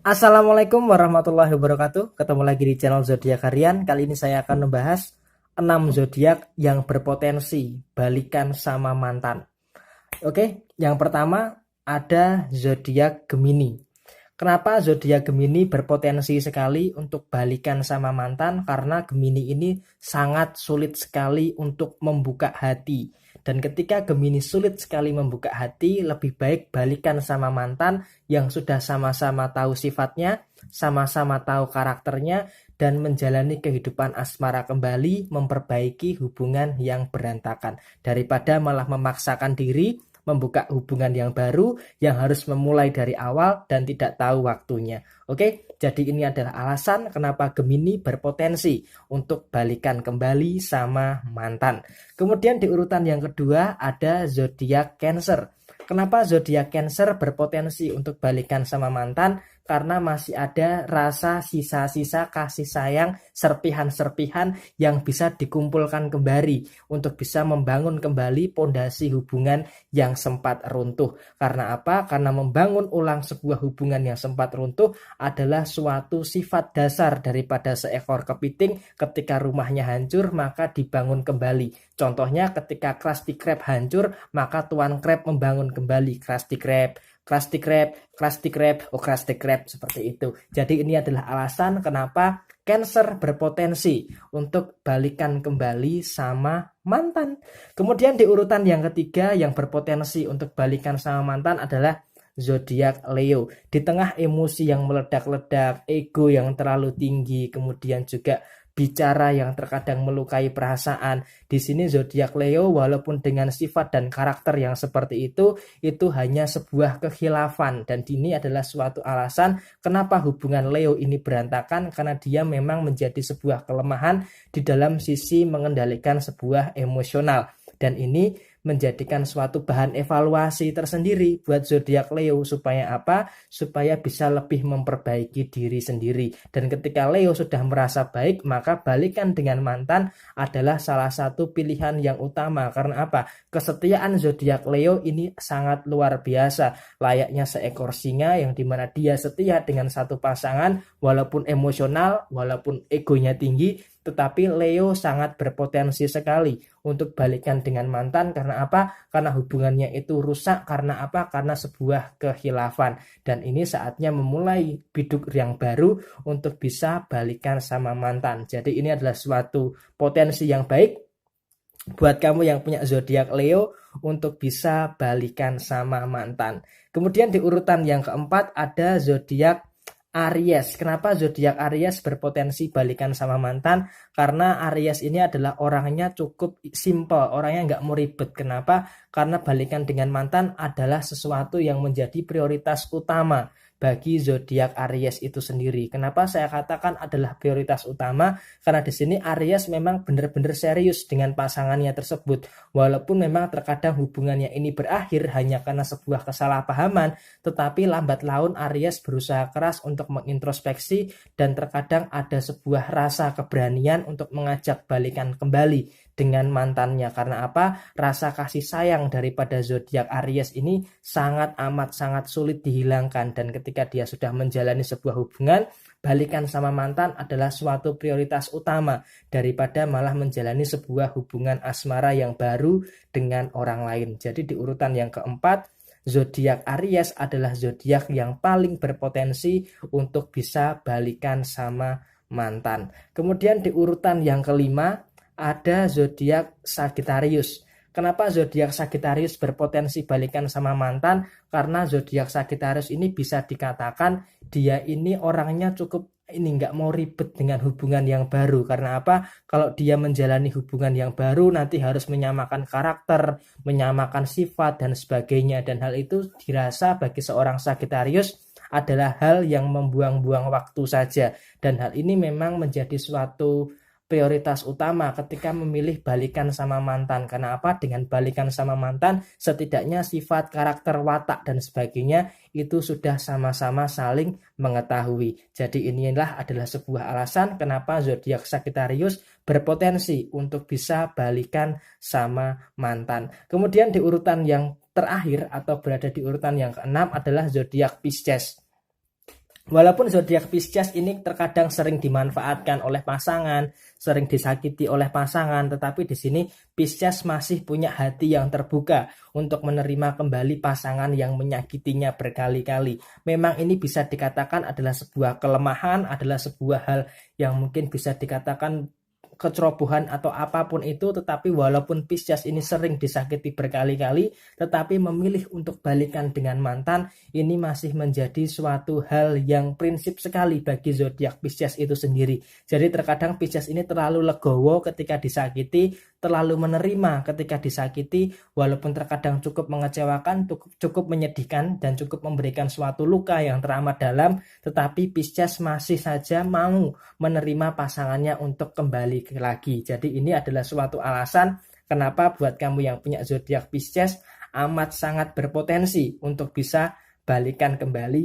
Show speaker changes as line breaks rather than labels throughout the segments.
Assalamualaikum warahmatullahi wabarakatuh. Ketemu lagi di channel Zodiak Harian. Kali ini saya akan membahas 6 zodiak yang berpotensi balikan sama mantan. Oke, yang pertama ada zodiak Gemini. Kenapa zodiak Gemini berpotensi sekali untuk balikan sama mantan? Karena Gemini ini sangat sulit sekali untuk membuka hati. Dan ketika Gemini sulit sekali membuka hati, lebih baik balikan sama mantan yang sudah sama-sama tahu sifatnya, sama-sama tahu karakternya, dan menjalani kehidupan asmara kembali, memperbaiki hubungan yang berantakan. Daripada malah memaksakan diri membuka hubungan yang baru yang harus memulai dari awal dan tidak tahu waktunya. Oke, jadi ini adalah alasan kenapa Gemini berpotensi untuk balikan kembali sama mantan. Kemudian di urutan yang kedua ada zodiak Cancer. Kenapa zodiak Cancer berpotensi untuk balikan sama mantan? Karena masih ada rasa sisa-sisa kasih sayang, serpihan-serpihan yang bisa dikumpulkan kembali untuk bisa membangun kembali pondasi hubungan yang sempat runtuh. Karena apa? Karena membangun ulang sebuah hubungan yang sempat runtuh adalah suatu sifat dasar daripada seekor kepiting. Ketika rumahnya hancur, maka dibangun kembali. Contohnya ketika Krusty Krab hancur, maka Tuan Krab membangun kembali Krusty Krab. Krusty Krab, Krusty Krab, oh Krusty Krab, seperti itu. Jadi ini adalah alasan kenapa Cancer berpotensi untuk balikan kembali sama mantan. Kemudian di urutan yang ketiga yang berpotensi untuk balikan sama mantan adalah zodiak Leo. Di tengah emosi yang meledak-ledak, ego yang terlalu tinggi, kemudian juga bicara yang terkadang melukai perasaan. Di sini zodiak Leo walaupun dengan sifat dan karakter yang seperti itu hanya sebuah kekhilafan, dan ini adalah suatu alasan kenapa hubungan Leo ini berantakan, karena dia memang menjadi sebuah kelemahan di dalam sisi mengendalikan sebuah emosional. Dan ini menjadikan suatu bahan evaluasi tersendiri buat zodiak Leo. Supaya apa? Supaya bisa lebih memperbaiki diri sendiri. Dan ketika Leo sudah merasa baik, maka balikan dengan mantan adalah salah satu pilihan yang utama. Karena apa? Kesetiaan zodiak Leo ini sangat luar biasa. Layaknya seekor singa yang dimana dia setia dengan satu pasangan, walaupun emosional, walaupun egonya tinggi, tetapi Leo sangat berpotensi sekali untuk balikan dengan mantan. Karena apa? Karena hubungannya itu rusak. Karena apa? Karena sebuah kekhilafan. Dan ini saatnya memulai biduk yang baru untuk bisa balikan sama mantan. Jadi ini adalah suatu potensi yang baik buat kamu yang punya zodiak Leo untuk bisa balikan sama mantan. Kemudian di urutan yang keempat ada zodiak Aries. Kenapa zodiak Aries berpotensi balikan sama mantan? Karena Aries ini adalah orangnya cukup simple, orangnya nggak mau ribet. Kenapa? Karena balikan dengan mantan adalah sesuatu yang menjadi prioritas utama bagi zodiak Aries itu sendiri. Kenapa saya katakan adalah prioritas utama? Karena di sini Aries memang benar-benar serius dengan pasangannya tersebut. Walaupun memang terkadang hubungannya ini berakhir hanya karena sebuah kesalahpahaman, tetapi lambat laun Aries berusaha keras untuk mengintrospeksi dan terkadang ada sebuah rasa keberanian untuk mengajak balikan kembali dengan mantannya. Karena apa? Rasa kasih sayang daripada zodiak Aries ini sangat amat sangat sulit dihilangkan, dan ketika dia sudah menjalani sebuah hubungan, balikan sama mantan adalah suatu prioritas utama daripada malah menjalani sebuah hubungan asmara yang baru dengan orang lain. Jadi di urutan yang keempat, zodiak Aries adalah zodiak yang paling berpotensi untuk bisa balikan sama mantan. Kemudian di urutan yang kelima ada zodiak Sagittarius. Kenapa zodiak Sagittarius berpotensi balikan sama mantan? Karena zodiak Sagittarius ini bisa dikatakan dia ini orangnya cukup ini nggak mau ribet dengan hubungan yang baru. Karena apa? Kalau dia menjalani hubungan yang baru nanti harus menyamakan karakter, menyamakan sifat dan sebagainya. Dan hal itu dirasa bagi seorang Sagittarius adalah hal yang membuang-buang waktu saja. Dan hal ini memang menjadi suatu prioritas utama ketika memilih balikan sama mantan. Karena apa? Dengan balikan sama mantan, setidaknya sifat, karakter, watak, dan sebagainya itu sudah sama-sama saling mengetahui. Jadi inilah adalah sebuah alasan kenapa zodiak Sagittarius berpotensi untuk bisa balikan sama mantan. Kemudian di urutan yang terakhir atau berada di urutan yang keenam adalah zodiak Pisces. Walaupun zodiak Pisces ini terkadang sering dimanfaatkan oleh pasangan, sering disakiti oleh pasangan, tetapi di sini Pisces masih punya hati yang terbuka untuk menerima kembali pasangan yang menyakitinya berkali-kali. Memang ini bisa dikatakan adalah sebuah kelemahan, adalah sebuah hal yang mungkin bisa dikatakan kecerobohan atau apapun itu, tetapi walaupun Pisces ini sering disakiti berkali-kali, tetapi memilih untuk balikan dengan mantan, ini masih menjadi suatu hal yang prinsip sekali bagi zodiak Pisces itu sendiri. Jadi terkadang Pisces ini terlalu legowo ketika disakiti, terlalu menerima ketika disakiti, walaupun terkadang cukup mengecewakan, cukup menyedihkan, dan cukup memberikan suatu luka yang teramat dalam, tetapi Pisces masih saja mau menerima pasangannya untuk kembali lagi. Jadi ini adalah suatu alasan kenapa buat kamu yang punya zodiak Pisces amat sangat berpotensi untuk bisa balikan kembali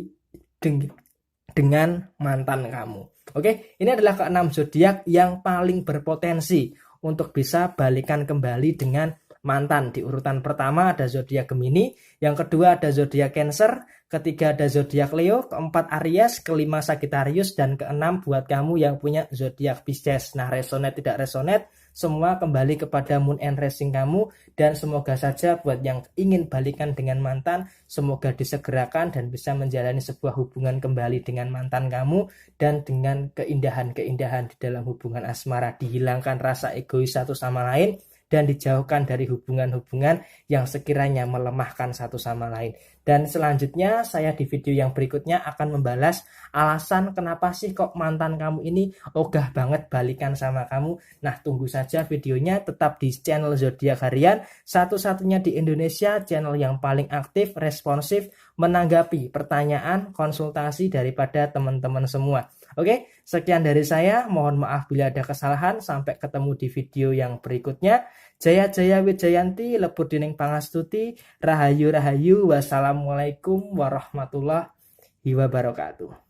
dengan mantan kamu. Oke, ini adalah keenam zodiak yang paling berpotensi untuk bisa balikan kembali dengan mantan. Di urutan pertama ada zodiak Gemini, yang kedua ada zodiak Cancer, ketiga ada zodiak Leo, keempat Aries, kelima Sagittarius, dan keenam buat kamu yang punya zodiak Pisces. Nah, resonate tidak resonate, semua kembali kepada moon and rising kamu, dan semoga saja buat yang ingin balikan dengan mantan, semoga disegerakan dan bisa menjalani sebuah hubungan kembali dengan mantan kamu, dan dengan keindahan-keindahan di dalam hubungan asmara, dihilangkan rasa egois satu sama lain, dan dijauhkan dari hubungan-hubungan yang sekiranya melemahkan satu sama lain. Dan selanjutnya saya di video yang berikutnya akan membalas alasan kenapa sih kok mantan kamu ini ogah banget balikan sama kamu. Nah, tunggu saja videonya, tetap di channel Zodiak Harian, satu-satunya di Indonesia channel yang paling aktif, responsif, menanggapi pertanyaan, konsultasi daripada teman-teman semua. Oke, sekian dari saya. Mohon maaf bila ada kesalahan. Sampai ketemu di video yang berikutnya. Jaya Jaya Wijayanti, Lebur Dining Pangastuti, Rahayu Rahayu. Wassalamualaikum warahmatullahi wabarakatuh.